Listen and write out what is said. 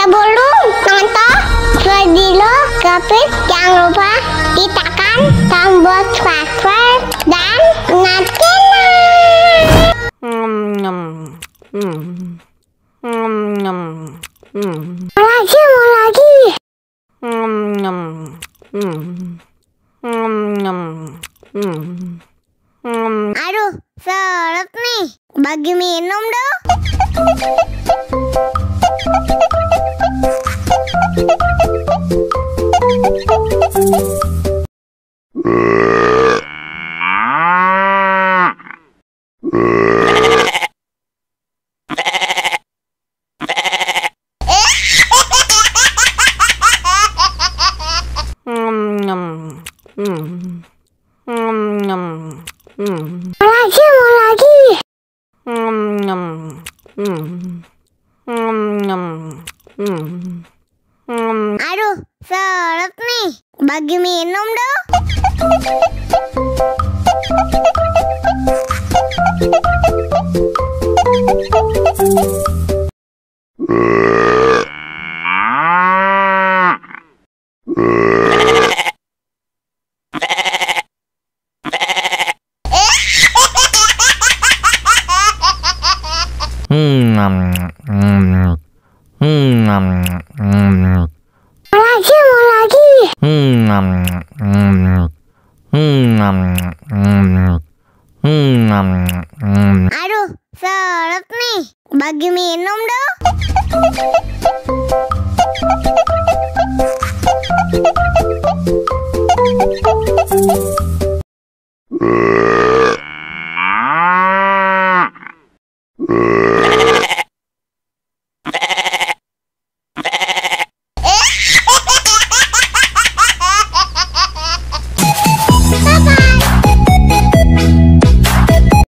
Sebelum nonton video Gavin, jangan lupa ditekan tombol subscribe dan nyalakan. Mau lagi. Aduh, seret nih. Bagi minum dong. Mau lagi. Aduh, seret nih. Bagi minum dong. Mau lagi. Aduh, seret nih. Bagi minum dong.